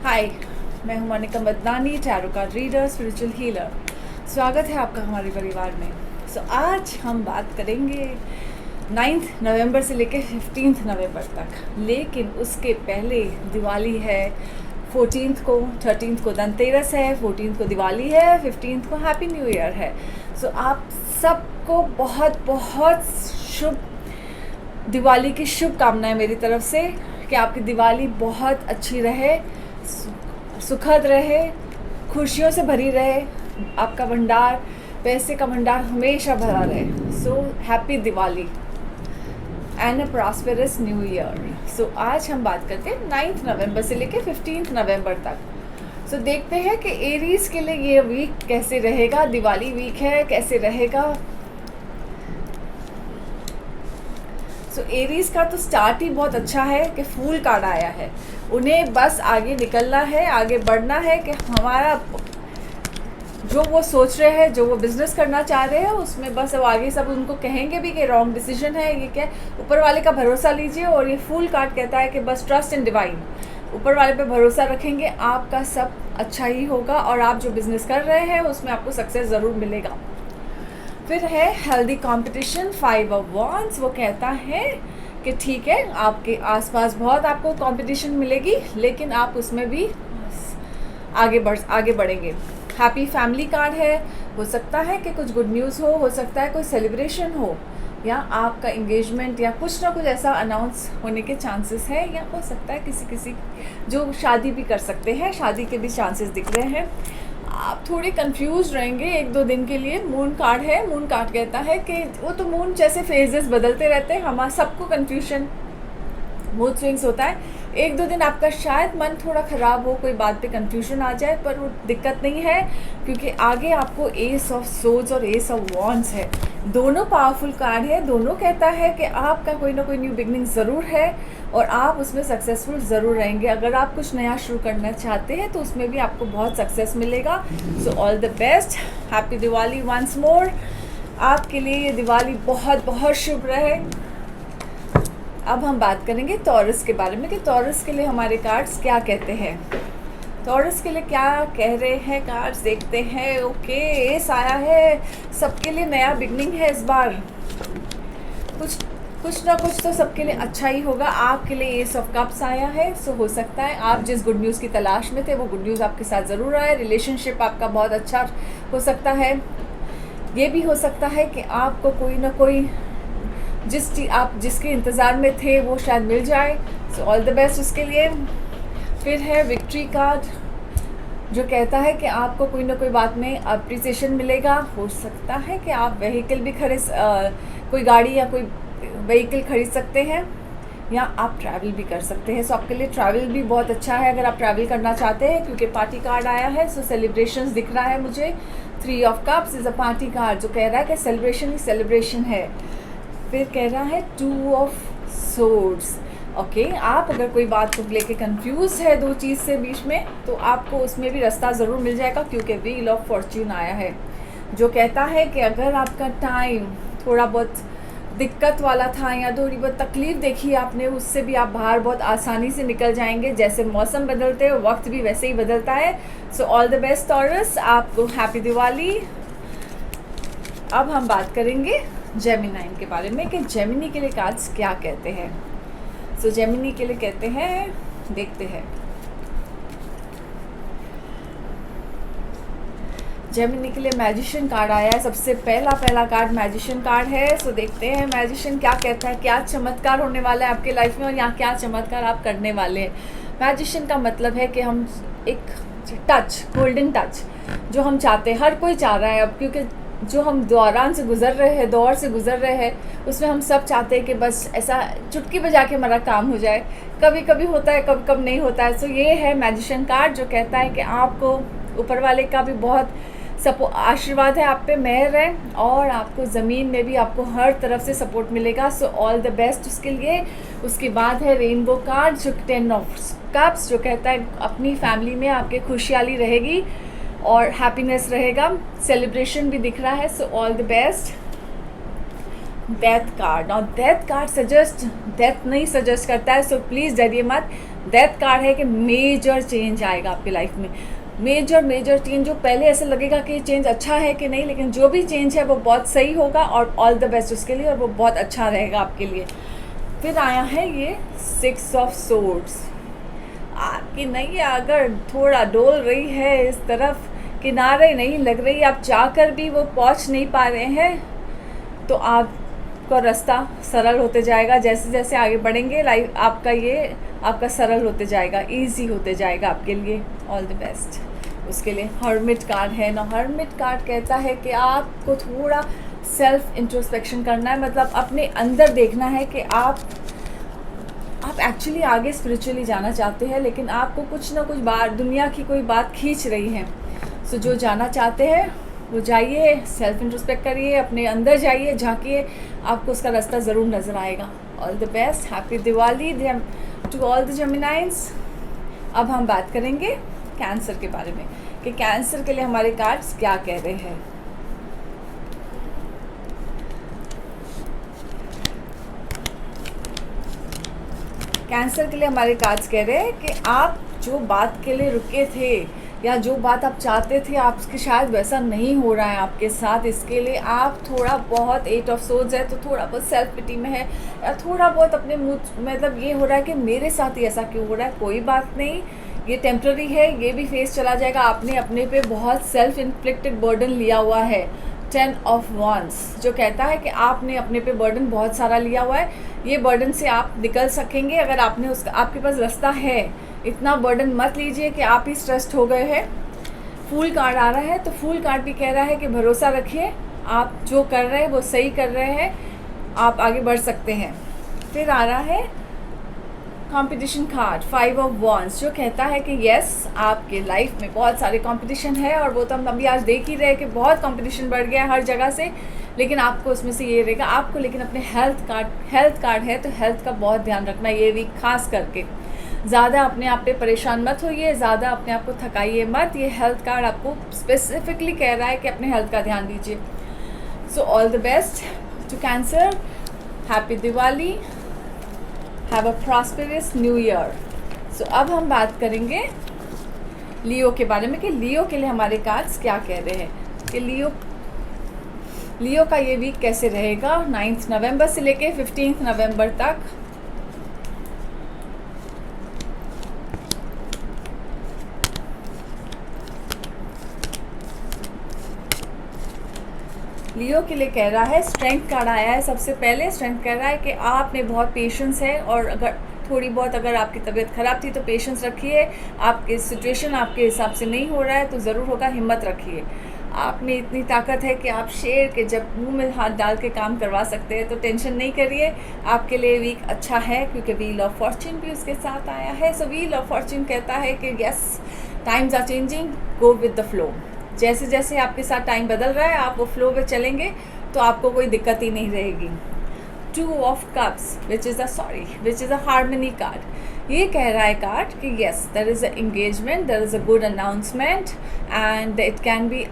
हाय, मैं हूं Monika Madnani, tarot card reader, spiritual healer. स्वागत है आपका हमारे परिवार में। आज हम बात करेंगे 9 नवंबर से लेकर 15 नवंबर तक, लेकिन उसके पहले दिवाली है। 14 को, 13 को धनतेरस है, 14 को दिवाली है, 15 को हैप्पी न्यू ईयर है। आप सबको बहुत बहुत शुभ दिवाली की शुभकामनाएं मेरी तरफ से, कि आपकी दिवाली बहुत अच्छी रहे, सुखद रहे, खुशियों से भरी रहे, आपका भंडार, पैसे का भंडार हमेशा भरा रहे। Happy Diwali and a prosperous new year. आज हम बात करते हैं 9 नवंबर से लेकर 15 नवंबर तक। देखते हैं कि एरीज के लिए ये वीक कैसे रहेगा। दिवाली वीक है, कैसे रहेगा। एरीज का तो स्टार्ट ही बहुत अच्छा है कि फूल कार्ड आया है। उन्हें बस आगे निकलना है, आगे बढ़ना है, कि हमारा जो वो सोच रहे हैं, जो वो बिजनेस करना चाह रहे हैं, उसमें बस अब आगे सब उनको कहेंगे भी कि रॉन्ग डिसीजन है, ये क्या, ऊपर वाले का भरोसा लीजिए। और ये फूल कार्ड कहता है कि बस ट्रस्ट इन डिवाइन, ऊपर वाले पे भरोसा रखेंगे, आपका सब अच्छा ही होगा और आप जो बिजनेस कर रहे हैं उसमें आपको सक्सेस ज़रूर मिलेगा। फिर है हेल्दी कंपटीशन, 5 ऑफ वॉन्ड्स। वो कहता है कि ठीक है, आपके आसपास बहुत आपको कंपटीशन मिलेगी, लेकिन आप उसमें भी आगे बढ़ेंगे। हैप्पी फैमिली कार्ड है। हो सकता है कि कुछ गुड न्यूज़ हो सकता है कोई सेलिब्रेशन हो, या आपका इंगेजमेंट या कुछ ना कुछ ऐसा अनाउंस होने के चांसेस है, या हो सकता है किसी जो शादी भी कर सकते हैं, शादी के भी चांसेस दिख रहे हैं। आप थोड़े कंफ्यूज रहेंगे 1-2 दिन के लिए। मून कार्ड है। मून कार्ड कहता है कि वो तो मून जैसे फेजेस बदलते रहते हैं, हमारा सबको कंफ्यूजन, मूड स्विंग्स होता है। 1-2 दिन आपका शायद मन थोड़ा ख़राब हो, कोई बात पे कंफ्यूजन आ जाए, पर वो दिक्कत नहीं है, क्योंकि आगे आपको एस ऑफ सोर्ड्स और एस ऑफ वॉन्ड्स है। दोनों पावरफुल कार्ड है। दोनों कहता है कि आपका कोई ना कोई न्यू बिगनिंग ज़रूर है और आप उसमें सक्सेसफुल ज़रूर रहेंगे। अगर आप कुछ नया शुरू करना चाहते हैं तो उसमें भी आपको बहुत सक्सेस मिलेगा। All the best, happy Diwali once more. आपके लिए ये दिवाली बहुत बहुत शुभ रहे। अब हम बात करेंगे टॉरस के बारे में, कि टॉरस के लिए हमारे कार्ड्स क्या कहते हैं। टॉरस के लिए क्या कह रहे हैं कार्ड्स, देखते हैं। ओके, एस आया है। सबके लिए नया बिगनिंग है इस बार। कुछ ना कुछ तो सबके लिए अच्छा ही होगा। आपके लिए एस ऑफ कप्स आया है। हो सकता है आप जिस गुड न्यूज़ की तलाश में थे वो गुड न्यूज़ आपके साथ ज़रूर आए। रिलेशनशिप आपका बहुत अच्छा हो सकता है। ये भी हो सकता है कि आपको कोई ना कोई आप जिसके इंतज़ार में थे वो शायद मिल जाए। ऑल द बेस्ट उसके लिए। फिर है विक्ट्री कार्ड, जो कहता है कि आपको कोई ना कोई बात में अप्रिसिएशन मिलेगा। हो सकता है कि आप व्हीकल भी कोई गाड़ी या कोई व्हीकल खरीद सकते हैं, या आप ट्रैवल भी कर सकते हैं। आपके लिए ट्रैवल भी बहुत अच्छा है अगर आप ट्रैवल करना चाहते हैं, क्योंकि पार्टी कार्ड आया है। सेलिब्रेशंस दिख रहा है मुझे। 3 of cups is a party card, जो कह रहा है कि सेलिब्रेशन ही सेलिब्रेशन है। फिर कह रहा है 2 ऑफ सोर्ड्स। ओके, आप अगर कोई बात को लेके कंफ्यूज है 2 चीज़ से बीच में, तो आपको उसमें भी रास्ता ज़रूर मिल जाएगा, क्योंकि व्हील ऑफ फॉर्च्यून आया है, जो कहता है कि अगर आपका टाइम थोड़ा बहुत दिक्कत वाला था या थोड़ी बहुत तकलीफ़ देखी आपने, उससे भी आप बाहर बहुत आसानी से निकल जाएंगे। जैसे मौसम बदलते हैं, वक्त भी वैसे ही बदलता है। ऑल द बेस्ट टॉरस, आपको हैप्पी दिवाली। अब हम बात करेंगे जेमिनी के बारे में, कि जेमिनी के लिए कार्ड्स क्या कहते हैं। जेमिनी के लिए कहते हैं, देखते हैं। जेमिनी के लिए मैजिशियन कार्ड आया है। सबसे पहला कार्ड मैजिशियन कार्ड है। देखते हैं मैजिशियन क्या कहता है, क्या चमत्कार होने वाला है आपके लाइफ में, और यहाँ क्या चमत्कार आप करने वाले हैं। मैजिशियन का मतलब है कि हम एक टच, गोल्डन टच जो हम चाहते हैं, हर कोई चाह रहा है अब, क्योंकि जो हम दौर से गुज़र रहे हैं, उसमें हम सब चाहते हैं कि बस ऐसा चुटकी बजा के हमारा काम हो जाए। कभी कभी होता है, कभी कभी नहीं होता है। ये है मैजिशियन कार्ड, जो कहता है कि आपको ऊपर वाले का भी बहुत आशीर्वाद है आप पे, मेहर है, और आपको ज़मीन में भी आपको हर तरफ से सपोर्ट मिलेगा। ऑल द बेस्ट उसके लिए। उसके बाद है रेनबो कार्ड, जो 10 ऑफ कप्स, जो कहता है अपनी फैमिली में आपके खुशहाली रहेगी और हैप्पीनेस रहेगा। सेलिब्रेशन भी दिख रहा है। All the best. Death card, और डेथ कार्ड डेथ नहीं सजेस्ट करता है, प्लीज़ डरिए मत। डेथ कार्ड है कि मेजर चेंज आएगा आपकी लाइफ में, मेजर चेंज, जो पहले ऐसे लगेगा कि चेंज अच्छा है कि नहीं, लेकिन जो भी चेंज है वो बहुत सही होगा और ऑल द बेस्ट उसके लिए, और वो बहुत अच्छा रहेगा आपके लिए। फिर आया है ये 6 ऑफ सोर्ड्स। आपकी नैया अगर थोड़ा डोल रही है इस तरफ, किनारे नहीं लग रही, आप चाहकर भी वो पहुंच नहीं पा रहे हैं, तो आपका रास्ता सरल होते जाएगा। जैसे जैसे आगे बढ़ेंगे लाइफ आपका सरल होते जाएगा, इजी होते जाएगा आपके लिए। ऑल द बेस्ट उसके लिए। हर्मिट कार्ड है ना, हर्मिट कार्ड कहता है कि आपको थोड़ा सेल्फ इंट्रोस्पेक्शन करना है, मतलब अपने अंदर देखना है कि आप एक्चुअली आगे स्पिरिचुअली जाना चाहते हैं, लेकिन आपको कुछ ना कुछ बात, दुनिया की कोई बात खींच रही है। सो जो जाना चाहते हैं वो जाइए, सेल्फ इंट्रोस्पेक्ट करिए, अपने अंदर जाइए, झांकिए, आपको उसका रास्ता ज़रूर नज़र आएगा। All the best, happy Diwali to all the Geminis. अब हम बात करेंगे कैंसर के बारे में कि कैंसर के लिए हमारे कार्ड्स क्या कह रहे हैं। कैंसर के लिए हमारे कार्ड्स कह रहे हैं कि आप जो बात के लिए रुके थे या जो बात आप चाहते थे, आपके शायद वैसा नहीं हो रहा है आपके साथ, इसके लिए आप थोड़ा बहुत 8 ऑफ सोर्ड्स है तो थोड़ा बहुत सेल्फ पिटी में है, या थोड़ा बहुत अपने मुँह, मतलब ये हो रहा है कि मेरे साथ ही ऐसा क्यों हो रहा है। कोई बात नहीं, ये टेम्प्ररी है, ये भी फेस चला जाएगा। आपने अपने पे बहुत सेल्फ इन्फ्लिक्टेड बर्डन लिया हुआ है। 10 ऑफ वॉन्ड्स जो कहता है कि आपने अपने पे बर्डन बहुत सारा लिया हुआ है, ये बर्डन से आप निकल सकेंगे अगर आपके पास रास्ता है। इतना बर्डन मत लीजिए कि आप ही स्ट्रेस्ड हो गए हैं। फूल कार्ड आ रहा है, तो फूल कार्ड भी कह रहा है कि भरोसा रखिए, आप जो कर रहे हैं वो सही कर रहे हैं, आप आगे बढ़ सकते हैं। फिर आ रहा है कंपटीशन कार्ड 5 ऑफ वॉन्ड्स जो कहता है कि यस, आपके लाइफ में बहुत सारे कंपटीशन है, और वो तो हम अभी आज देख ही रहे कि बहुत कंपटीशन बढ़ गया है हर जगह से, लेकिन आपको उसमें से ये रहेगा आपको, लेकिन अपने हेल्थ कार्ड है तो हेल्थ का बहुत ध्यान रखना ये वीक खास करके। ज़्यादा अपने आप पे परेशान मत होइए, ज़्यादा अपने आप को थकाइए मत। ये हेल्थ कार्ड आपको स्पेसिफिकली कह रहा है कि अपने हेल्थ का ध्यान दीजिए। So all the best to Cancer, happy Diwali, have a prosperous new year. So अब हम बात करेंगे लियो के बारे में कि लियो के लिए हमारे कार्ड्स क्या कह रहे हैं कि लियो का ये वीक कैसे रहेगा 9 नवंबर से लेके 15 नवंबर तक। लियो के लिए कह रहा है, स्ट्रेंथ कार्ड आया है सबसे पहले। स्ट्रेंथ कह रहा है कि आप में बहुत पेशेंस है, और अगर आपकी तबीयत ख़राब थी तो पेशेंस रखिए। आपकी सिचुएशन आपके हिसाब से नहीं हो रहा है तो ज़रूर होगा, हिम्मत रखिए। आप में इतनी ताकत है कि आप शेर के जब मुंह में हाथ डाल के काम करवा सकते हैं, तो टेंशन नहीं करिए, आपके लिए वीक अच्छा है, क्योंकि व्हील ऑफ फॉर्च्यून भी उसके साथ आया है। सो व्हील ऑफ फॉर्च्यून कहता है कि yes, times are changing, go with the flow. जैसे जैसे आपके साथ टाइम बदल रहा है, आप वो फ्लो में चलेंगे तो आपको कोई दिक्कत ही नहीं रहेगी। 2 of cups which is a harmony card. ये कह रहा है कार्ड कि yes, there is a engagement, there is a good announcement, and it can be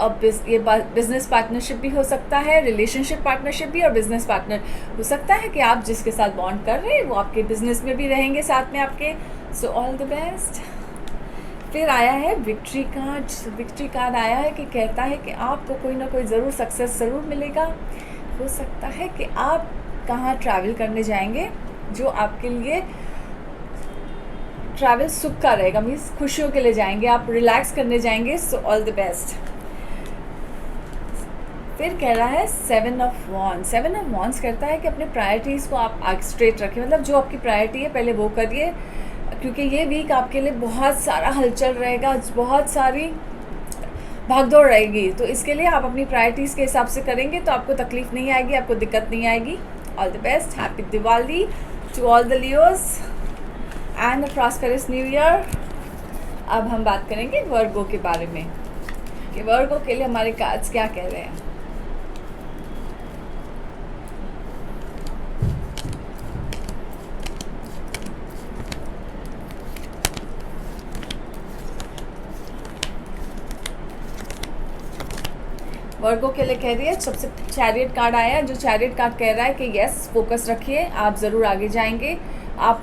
ये बिजनेस पार्टनरशिप भी हो सकता है, रिलेशनशिप पार्टनरशिप भी, और बिजनेस पार्टनर हो सकता है कि आप जिसके साथ बॉन्ड कर रहे हैं वो आपके बिजनेस में भी रहेंगे साथ में आपके। सो ऑल द बेस्ट। फिर आया है विक्ट्री कार्ड। विक्ट्री कार्ड आया है कि कहता है कि आपको कोई ना कोई ज़रूर सक्सेस ज़रूर मिलेगा। हो सकता है कि आप कहाँ ट्रैवल करने जाएंगे जो आपके लिए ट्रैवल सुख का रहेगा, मीन्स खुशियों के लिए जाएंगे, आप रिलैक्स करने जाएंगे। सो ऑल द बेस्ट। फिर कह रहा है 7 ऑफ वॉन्ड्स। 7 ऑफ वॉन्ड्स कहता है कि अपने प्रायोरिटीज़ को आप स्ट्रेट रखें, मतलब जो आपकी प्रायोरिटी है पहले वो करिए, क्योंकि ये वीक आपके लिए बहुत सारा हलचल रहेगा, बहुत सारी भागदौड़ रहेगी, तो इसके लिए आप अपनी प्रायोरिटीज़ के हिसाब से करेंगे तो आपको तकलीफ नहीं आएगी, आपको दिक्कत नहीं आएगी। All the best, happy Diwali to all the Leos and a prosperous new year. अब हम बात करेंगे वर्गो के बारे में कि वर्गो के लिए हमारे कार्ड्स क्या कह रहे हैं। वर्गो के लिए कह रही है, सबसे चैरियट कार्ड आया है, जो चैरियट कार्ड कह रहा है कि यस, फोकस रखिए, आप ज़रूर आगे जाएंगे। आप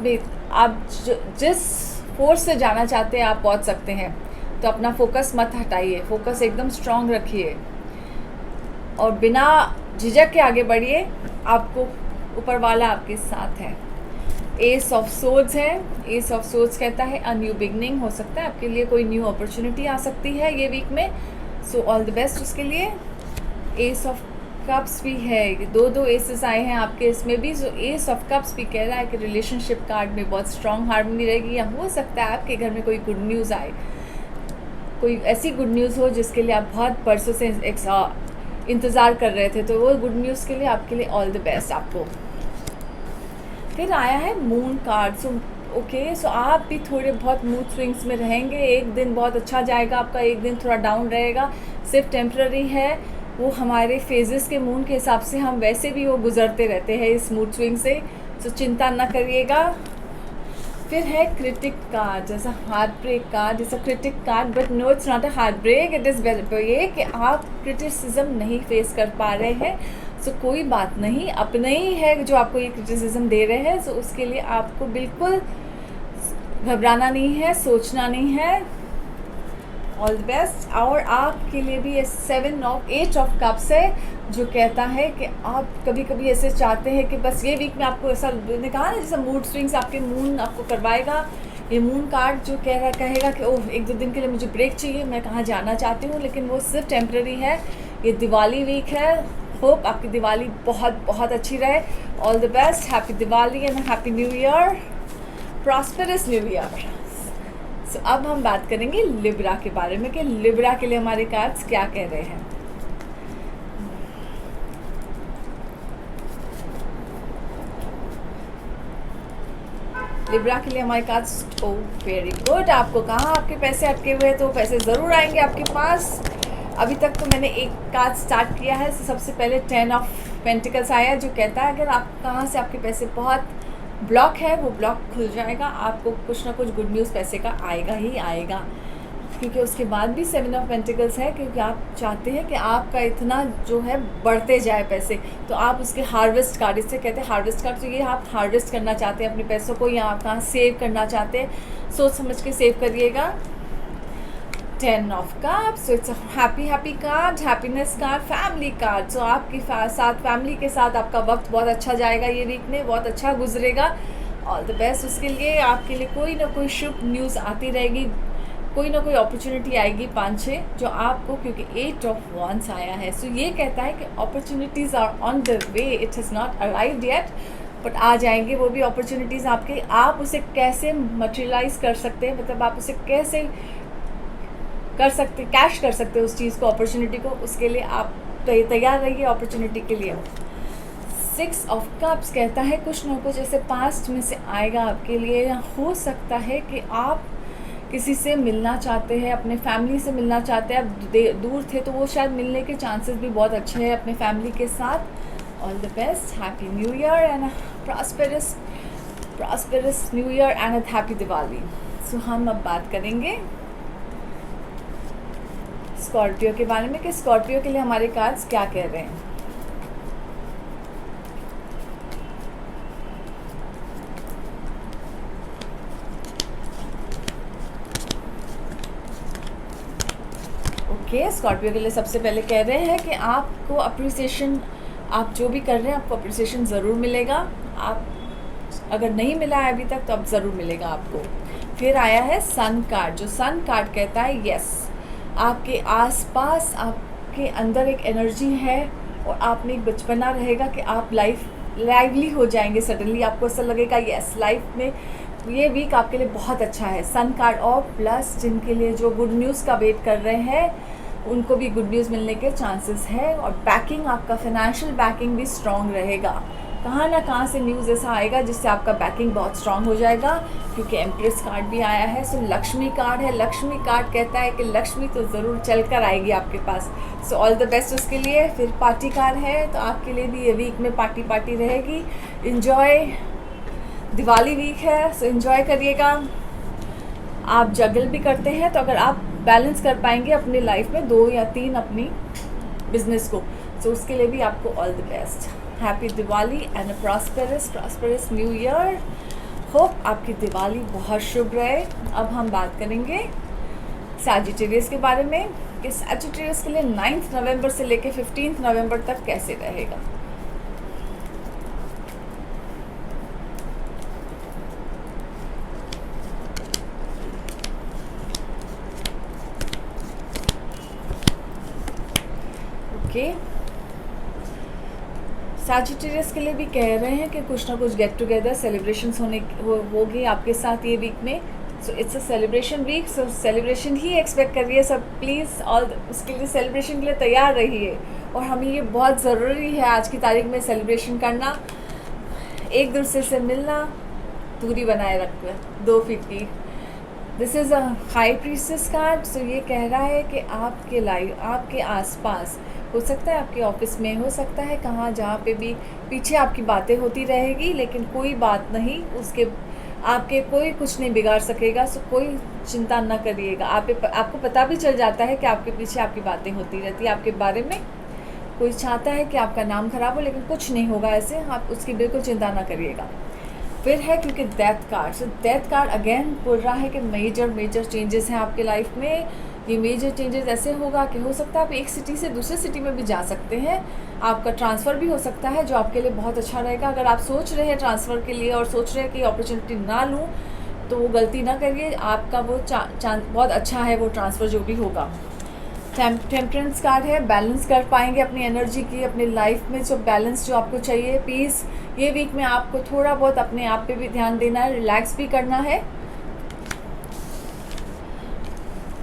जिस फोर्स से जाना चाहते हैं आप पहुंच सकते हैं। तो अपना फोकस मत हटाइए, फोकस एकदम स्ट्रांग रखिए और बिना झिझक के आगे बढ़िए। आपको ऊपर वाला आपके साथ है। एस ऑफ सोर्ड्स है। एस ऑफ सोर्ड्स कहता है अ न्यू बिगनिंग हो सकता है आपके लिए, कोई न्यू अपॉर्चुनिटी आ सकती है ये वीक में। सो ऑल द बेस्ट उसके लिए। एस ऑफ कप्स भी है, दो एसेस आए हैं आपके इसमें भी। सो एस ऑफ कप्स भी कह रहा है कि रिलेशनशिप कार्ड में बहुत स्ट्रॉन्ग हार्मनी रहेगी, या हो सकता है आपके घर में कोई गुड न्यूज़ आए, कोई ऐसी गुड न्यूज़ हो जिसके लिए आप बहुत बरसों से इंतज़ार कर रहे थे। तो वो गुड न्यूज़ के लिए आपके लिए ऑल द बेस्ट आपको। फिर आया है मून कार्ड। सो ओके, सो आप भी थोड़े बहुत मूड स्विंग्स में रहेंगे। एक दिन बहुत अच्छा जाएगा आपका, एक दिन थोड़ा डाउन रहेगा, सिर्फ टेम्प्ररी है। वो हमारे फेजेस के मून के हिसाब से हम वैसे भी वो गुजरते रहते हैं इस मूड स्विंग से, तो चिंता ना करिएगा। फिर है क्रिटिक कार्ड, जैसा हार्ट ब्रेक कार्ड, जैसा critic card, but no it's not a heart break, it is ये कि आप क्रिटिसिज्म नहीं फेस कर पा रहे हैं। सो कोई बात नहीं, अपने ही है जो आपको ये क्रिटिसिज्म दे रहे हैं। सो उसके लिए आपको बिल्कुल घबराना नहीं है, सोचना नहीं है। All the best. और आपके लिए भी ये 8 ऑफ कप्स है, जो कहता है कि आप कभी कभी ऐसे चाहते हैं कि बस ये वीक में आपको ऐसा, मैंने कहा ना जैसा मूड स्विंग्स आपके मून आपको करवाएगा। ये मून कार्ड जो कहेगा कि ओह 1-2 दिन के लिए मुझे ब्रेक चाहिए, मैं कहाँ जाना चाहती हूँ, लेकिन वो सिर्फ टेम्प्रेरी है। ये दिवाली वीक है। होप आपकी दिवाली बहुत बहुत अच्छी रहे। All the best, happy Diwali and happy new year, prosperous new year. So अब हम बात करेंगे लिब्रा के बारे में कि लिब्रा के लिए हमारे कार्ड्स क्या कह रहे हैं। लिब्रा के लिए हमारे कार्ड्स, ओ वेरी गुड। आपको कहाँ आपके पैसे अटके हुए हैं, तो पैसे ज़रूर आएंगे आपके पास। अभी तक तो मैंने एक कार्ड स्टार्ट किया है। सबसे पहले 10 ऑफ पेंटिकल्स आया, जो कहता है अगर आप कहाँ से आपके पैसे बहुत ब्लॉक है, वो ब्लॉक खुल जाएगा, आपको कुछ ना कुछ गुड न्यूज़ पैसे का आएगा ही आएगा। क्योंकि उसके बाद भी 7 ऑफ पेंटिकल्स है, क्योंकि आप चाहते हैं कि आपका इतना जो है बढ़ते जाए पैसे, तो आप उसके हार्वेस्ट कार्ड, इससे कहते हैं हार्वेस्ट कार्ड। तो ये आप हार्वेस्ट करना चाहते हैं अपने पैसों को, या आप कहाँ सेव करना चाहते हैं, सोच समझ के सेव करिएगा। 10 of cups, so it's a happy card, happiness card, family card. So आपके साथ फैमिली के साथ आपका वक्त बहुत अच्छा जाएगा, ये वीक में बहुत अच्छा गुजरेगा। ऑल द बेस्ट उसके लिए। आपके लिए कोई ना कोई शुभ न्यूज़ आती रहेगी, कोई ना कोई अपॉर्चुनिटी आएगी 5-6 जो आपको, क्योंकि 8 ऑफ वॉन्ड्स आया है। सो ये कहता है कि opportunities are on the way, it has not arrived yet, but आ जाएंगे वो भी अपॉर्चुनिटीज़ आपके। आप उसे कैसे मटेरियलाइज कर सकते हैं, मतलब आप उसे कैसे कर सकते, कैश कर सकते हैं उस चीज़ को, अपॉर्चुनिटी को, उसके लिए आप तैयार रहिए अपॉर्चुनिटी के लिए। 6 ऑफ कप्स कहता है कुछ ना कुछ ऐसे पास्ट में से आएगा आपके लिए। हो सकता है कि आप किसी से मिलना चाहते हैं, अपने फैमिली से मिलना चाहते हैं, आप दूर थे तो वो शायद मिलने के चांसेस भी बहुत अच्छे हैं अपने फैमिली के साथ। All the best, happy new year and prosperous new year and happy Diwali. So हम अब बात करेंगे स्कॉर्पियो के बारे में कि स्कॉर्पियो के लिए हमारे कार्ड्स क्या कह रहे हैं। ओके, स्कॉर्पियो के लिए सबसे पहले कह रहे हैं कि आपको अप्रिसिएशन, आप जो भी कर रहे हैं आपको अप्रिसिएशन ज़रूर मिलेगा। आप अगर नहीं मिला है अभी तक तो अब ज़रूर मिलेगा आपको। फिर आया है सन कार्ड, जो सन कार्ड कहता है यस, आपके आसपास आपके अंदर एक एनर्जी है और आप में एक बचपना रहेगा कि आप लाइवली हो जाएंगे। सडनली आपको ऐसा लगेगा यस, लाइफ में ये वीक आपके लिए बहुत अच्छा है। सन कार्ड और प्लस जिनके लिए जो गुड न्यूज़ का वेट कर रहे हैं उनको भी गुड न्यूज़ मिलने के चांसेस है। और बैकिंग, आपका फाइनेंशियल बैकिंग भी स्ट्रॉन्ग रहेगा। कहाँ ना कहाँ से न्यूज़ ऐसा आएगा जिससे आपका बैकिंग बहुत स्ट्रॉन्ग हो जाएगा, क्योंकि एम्प्रेस कार्ड भी आया है। सो लक्ष्मी कार्ड है। लक्ष्मी कार्ड कहता है कि लक्ष्मी तो ज़रूर चल कर आएगी आपके पास। सो ऑल द बेस्ट उसके लिए। फिर पार्टी कार्ड है, तो आपके लिए भी ये वीक में पार्टी रहेगी। इन्जॉय, दिवाली वीक है, सो इन्जॉय करिएगा। आप जगल भी करते हैं तो अगर आप बैलेंस कर पाएंगे अपनी लाइफ में 2 या 3 अपनी बिजनेस को, सो उसके लिए भी आपको all the best. Happy Diwali and a prosperous new year. Hope आपकी दिवाली बहुत शुभ रहे। अब हम बात करेंगे सैजिटेरियस के बारे में कि सैजिटेरियस के लिए 9 नवंबर से लेकर 15 नवंबर तक कैसे रहेगा। ओके, सैजिटेरियस के लिए भी कह रहे हैं कि कुछ ना कुछ गेट टुगेदर सेलिब्रेशंस होगी आपके साथ ये वीक में। So it's a celebration week, so celebration ही एक्सपेक्ट करिए सब। प्लीज़ और उसके लिए सेलिब्रेशन के लिए तैयार रहिए, और हमें ये बहुत ज़रूरी है आज की तारीख में सेलिब्रेशन करना, एक दूसरे से मिलना, दूरी बनाए रखना 2 फीट की। This is a high priestess card. So ये कह रहा है कि आपके लाइफ, आपके आसपास, हो सकता है आपके ऑफिस में, हो सकता है कहाँ जहाँ पे भी पीछे आपकी बातें होती रहेगी, लेकिन कोई बात नहीं, उसके आपके कोई कुछ नहीं बिगाड़ सकेगा। सो कोई चिंता ना करिएगा। आपको पता भी चल जाता है कि आपके पीछे आपकी बातें होती रहती है आपके बारे में। कोई चाहता है कि आपका नाम खराब हो, लेकिन कुछ नहीं होगा ऐसे, आप उसकी बिल्कुल चिंता ना करिएगा। फिर है क्योंकि death card, so death card again बोल रहा है कि मेजर चेंजेस हैं आपके लाइफ में। ये मेजर चेंजेस ऐसे होगा कि हो सकता है आप एक सिटी से दूसरे सिटी में भी जा सकते हैं, आपका ट्रांसफ़र भी हो सकता है, जो आपके लिए बहुत अच्छा रहेगा। अगर आप सोच रहे हैं ट्रांसफ़र के लिए और सोच रहे हैं कि अपॉर्चुनिटी ना लूँ, तो वो गलती ना करिए, आपका वो बहुत अच्छा है वो ट्रांसफ़र जो भी होगा। टेम्परेंस कार्ड है, बैलेंस कर पाएंगे अपनी एनर्जी की, अपनी लाइफ में जो बैलेंस जो आपको चाहिए, पीस। ये वीक में आपको थोड़ा बहुत अपने आप पे भी ध्यान देना है, रिलैक्स भी करना है।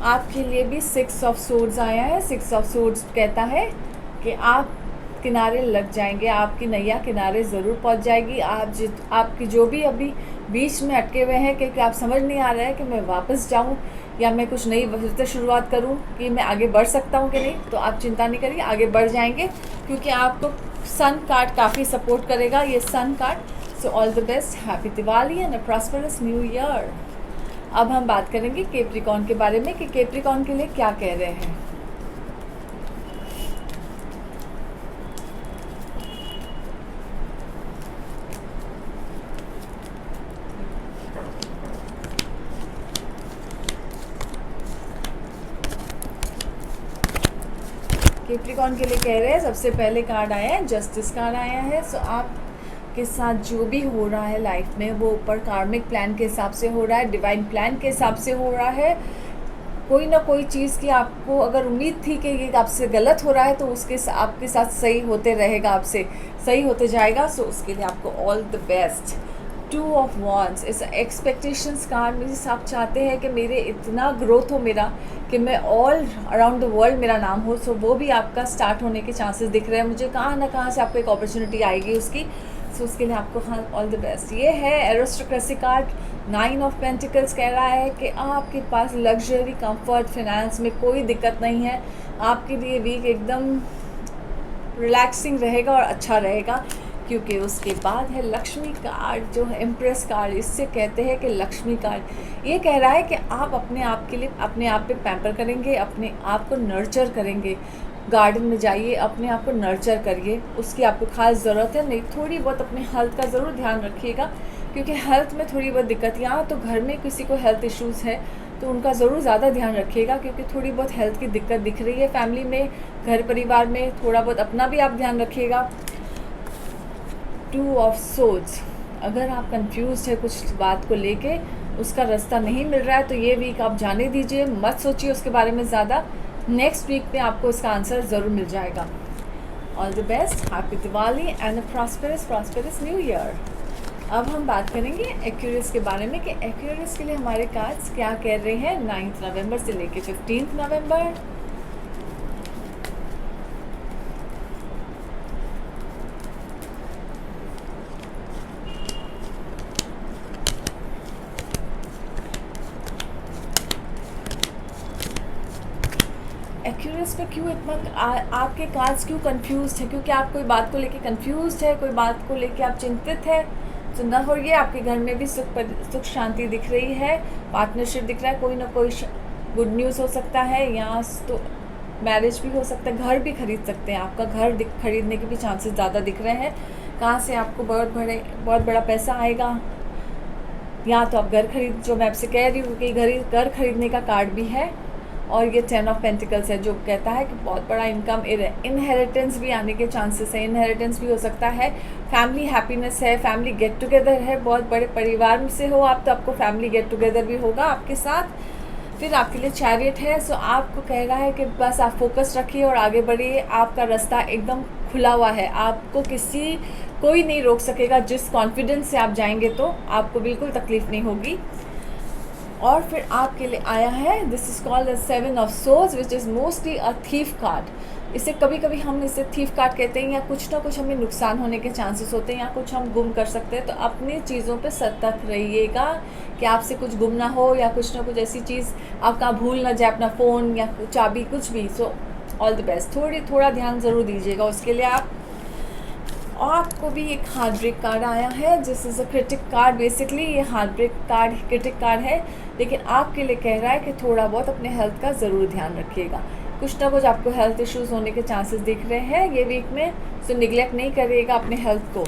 आपके लिए भी 6 ऑफ सोर्ड्स आया है। 6 ऑफ सोर्ड्स कहता है कि आप किनारे लग जाएंगे, आपकी नैया किनारे ज़रूर पहुंच जाएगी। आपकी जो भी अभी बीच में अटके हुए हैं, क्योंकि आप समझ नहीं आ रहा है कि मैं वापस जाऊं या मैं कुछ नई फिर से शुरुआत करूं, कि मैं आगे बढ़ सकता हूं कि नहीं, तो आप चिंता नहीं करिए, आगे बढ़ जाएंगे, क्योंकि आपको सन कार्ड काफ़ी सपोर्ट करेगा, ये sun card. So all the best, happy Diwali and a prosperous new year. अब हम बात करेंगे कैप्रिकॉर्न के बारे में कि कैप्रिकॉर्न के लिए क्या कह रहे हैं। कैप्रिकॉर्न के लिए कह रहे हैं, सबसे पहले कार्ड आया है, जस्टिस कार्ड आया है। सो आपके साथ जो भी हो रहा है लाइफ में, वो ऊपर कार्मिक प्लान के हिसाब से हो रहा है, डिवाइन प्लान के हिसाब से हो रहा है। कोई ना कोई चीज़ की आपको अगर उम्मीद थी कि ये आपसे गलत हो रहा है, तो उसके आपके साथ सही होते रहेगा, आपसे सही होते जाएगा। सो उसके लिए आपको all the best. 2 of wands इस एक्सपेक्टेशंस कार्ड में आप चाहते हैं कि मेरे इतना ग्रोथ हो मेरा, कि मैं ऑल अराउंड द वर्ल्ड मेरा नाम हो। सो वो भी आपका स्टार्ट होने के चांसेस दिख रहे हैं मुझे, कहाँ ना कहाँ से आपको एक अपॉर्चुनिटी आएगी उसकी। सो उसके लिए आपको हाँ ऑल द बेस्ट। ये है एरिस्टोक्रेसी कार्ड। 9 ऑफ पेंटिकल्स कह रहा है कि आपके पास लग्जरी, कंफर्ट, फिनेंस में कोई दिक्कत नहीं है। आपके लिए वीक एकदम रिलैक्सिंग रहेगा और अच्छा रहेगा, क्योंकि उसके बाद है लक्ष्मी कार्ड, जो है एम्प्रेस कार्ड। इससे कहते हैं कि लक्ष्मी कार्ड ये कह रहा है कि आप अपने आप के लिए अपने आप पे पैम्पर करेंगे, अपने आप को नर्चर करेंगे। गार्डन में जाइए, अपने आप को नर्चर करिए, उसकी आपको खास ज़रूरत है। नहीं, थोड़ी बहुत अपने हेल्थ का ज़रूर ध्यान रखिएगा, क्योंकि हेल्थ में थोड़ी बहुत दिक्कत, यहाँ तो घर में किसी को हेल्थ इश्यूज़ है तो उनका ज़रूर ज़्यादा ध्यान रखिएगा, क्योंकि थोड़ी बहुत हेल्थ की दिक्कत दिख रही है फैमिली में, घर परिवार में। थोड़ा बहुत अपना भी आप ध्यान रखिएगा। 2 ऑफ सोर्ड्स, अगर आप कंफ्यूज है कुछ बात को लेके, उसका रास्ता नहीं मिल रहा है, तो ये वीक आप जाने दीजिए, मत सोचिए उसके बारे में ज़्यादा। नेक्स्ट वीक में आपको इसका आंसर ज़रूर मिल जाएगा। All the best, happy Diwali and a prosperous new year. अब हम बात करेंगे एक्यूरियस के बारे में कि एक्यूरियस के लिए हमारे कार्ड्स क्या कह रहे हैं 9 नवंबर से लेके 15 नवंबर। एक्यूरेस में क्यों इतना आपके कार्ड्स क्यों कंफ्यूज है? क्योंकि आप कोई बात को लेके कंफ्यूज है, कोई बात को लेके आप चिंतित है। तो न हो, ये आपके घर में भी सुख शांति दिख रही है, पार्टनरशिप दिख रहा है, कोई ना कोई गुड न्यूज़ हो सकता है, या तो मैरिज भी हो सकता है, घर भी खरीद सकते हैं, आपका घर खरीदने के भी चांसेस ज़्यादा दिख रहे हैं। कहाँ से आपको बहुत बड़ा पैसा आएगा, या तो आप घर खरीद, जो मैं आपसे कह रही हूँ कि घर खरीदने का कार्ड भी है। और ये 10 ऑफ पेंटिकल्स है जो कहता है कि बहुत बड़ा इनकम, इनहेरिटेंस भी आने के चांसेस है, इनहेरिटेंस भी हो सकता है, फैमिली हैप्पीनेस है, फैमिली गेट टुगेदर है, बहुत बड़े परिवार से हो आप तो आपको फैमिली गेट टुगेदर भी होगा आपके साथ। फिर आपके लिए चैरियट है, सो आपको कह रहा है कि बस आप फोकस रखिए और आगे बढ़िए, आपका रास्ता एकदम खुला हुआ है, आपको कोई नहीं रोक सकेगा। जिस कॉन्फिडेंस से आप जाएंगे तो आपको बिल्कुल तकलीफ़ नहीं होगी। और फिर आपके लिए आया है, this is called the 7 of swords which is mostly a thief card. इसे कभी कभी हम इसे थीफ कार्ड कहते हैं, या कुछ ना कुछ हमें नुकसान होने के चांसेस होते हैं, या कुछ हम गुम कर सकते हैं। तो अपनी चीज़ों पे सतर्क रहिएगा कि आपसे कुछ गुम ना हो, या कुछ ना कुछ ऐसी चीज़ आपका भूल ना जाए, अपना फ़ोन या चाबी कुछ भी। सो ऑल द बेस्ट, थोड़ा ध्यान ज़रूर दीजिएगा उसके लिए आप। और आपको भी एक हार्ट ब्रेक कार्ड आया है, this is a critic card. Basically ये heart break card critic card है, लेकिन आपके लिए कह रहा है कि थोड़ा बहुत अपने हेल्थ का ज़रूर ध्यान रखिएगा। कुछ ना कुछ आपको हेल्थ इश्यूज़ होने के चांसेस दिख रहे हैं ये वीक में, सो निगलेक्ट नहीं करिएगा अपने हेल्थ को।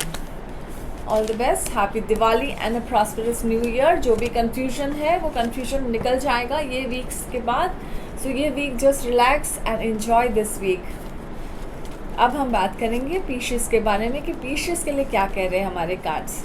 All the best, happy Diwali and a prosperous new year. जो भी कन्फ्यूजन है वो कन्फ्यूजन निकल जाएगा ये वीक्स के बाद। सो ये week just relax and enjoy this week. अब हम बात करेंगे पीशियस के बारे में कि पीशियस के लिए क्या कह रहे हैं हमारे कार्ड्स।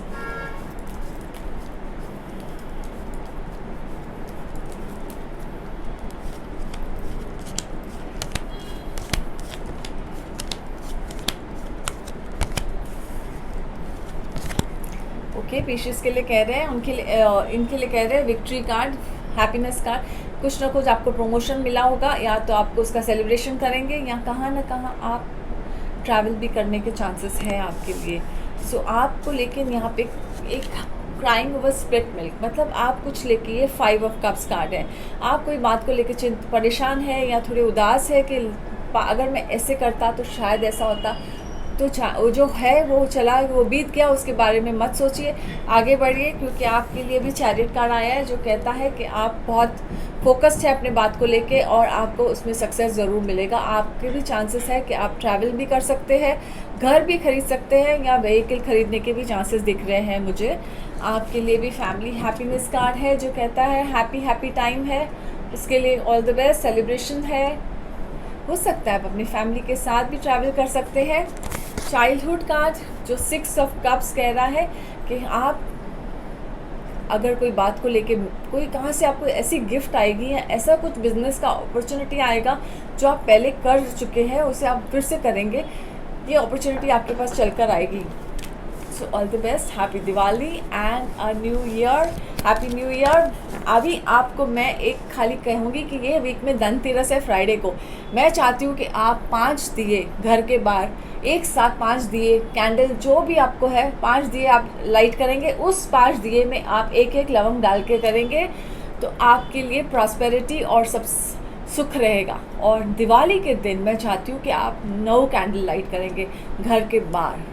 ओके, पीशियस के लिए कह रहे हैं, इनके लिए कह रहे हैं विक्ट्री कार्ड, हैप्पीनेस कार्ड। कुछ ना कुछ आपको प्रमोशन मिला होगा, या तो आपको उसका सेलिब्रेशन करेंगे, या कहाँ ना कहाँ आप ट्रैवल भी करने के चांसेस हैं आपके लिए। सो आपको लेकिन यहाँ पे एक क्राइंग ओवर स्प्लिट मिल्क, मतलब आप कुछ लेके, ये 5 ऑफ कप्स कार्ड है, आप कोई बात को लेके परेशान है या थोड़े उदास है कि अगर मैं ऐसे करता तो शायद ऐसा होता। तो जो है वो चला, वो बीत गया, उसके बारे में मत सोचिए, आगे बढ़िए, क्योंकि आपके लिए भी चैरियट कार्ड आया है जो कहता है कि आप बहुत फोकस्ड है अपने बात को लेके और आपको उसमें सक्सेस ज़रूर मिलेगा। आपके भी चांसेस है कि आप ट्रैवल भी कर सकते हैं, घर भी खरीद सकते हैं, या व्हीकल खरीदने के भी चांसेस दिख रहे हैं मुझे। आपके लिए भी फैमिली हैप्पीनेस कार्ड है जो कहता है हैप्पी टाइम है, इसके लिए ऑल द बेस्ट, सेलिब्रेशन है, हो सकता है आप अपनी फैमिली के साथ भी ट्रैवल कर सकते हैं। चाइल्डहुड कार्ड जो 6 ऑफ कप्स कह रहा है कि आप अगर कोई बात को लेके, कोई कहाँ से आपको ऐसी गिफ्ट आएगी या ऐसा कुछ बिजनेस का अपॉर्चुनिटी आएगा जो आप पहले कर चुके हैं उसे आप फिर से करेंगे, ये अपॉर्चुनिटी आपके पास चलकर आएगी। सो all the best, happy Diwali and a new year, happy new year. अभी आपको मैं एक खाली कहूँगी कि ये वीक में धनतेरस है फ्राइडे को, मैं चाहती हूँ कि आप 5 दिए घर के बाहर, एक साथ 5 दिए कैंडल, जो भी आपको है 5 दिए आप लाइट करेंगे, उस 5 दिए में आप एक लवंग डाल के करेंगे तो आपके लिए प्रॉस्पेरिटी और सब सुख रहेगा। और दिवाली के दिन मैं चाहती हूँ कि आप 9 कैंडल लाइट करेंगे घर के बाहर,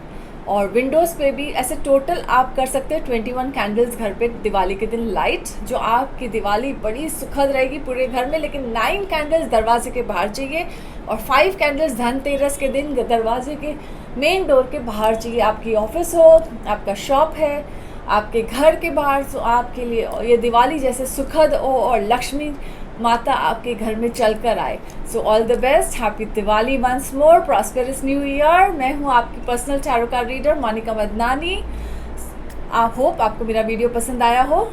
और विंडोज़ पे भी ऐसे टोटल आप कर सकते हैं 21 कैंडल्स घर पे दिवाली के दिन लाइट, जो आपकी दिवाली बड़ी सुखद रहेगी पूरे घर में। लेकिन 9 कैंडल्स दरवाजे के बाहर चाहिए और 5 कैंडल्स धनतेरस के दिन दरवाजे के मेन डोर के बाहर चाहिए। आपकी ऑफिस हो, आपका शॉप है, आपके घर के बाहर, तो आपके लिए ये दिवाली जैसे सुखद हो और लक्ष्मी माता आपके घर में चल कर आए। So all the best, happy Diwali once more, prosperous new year. मैं हूँ आपकी personal tarot card reader Monika Madnani. आप होप आपको मेरा वीडियो पसंद आया हो।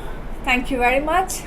Thank you very much.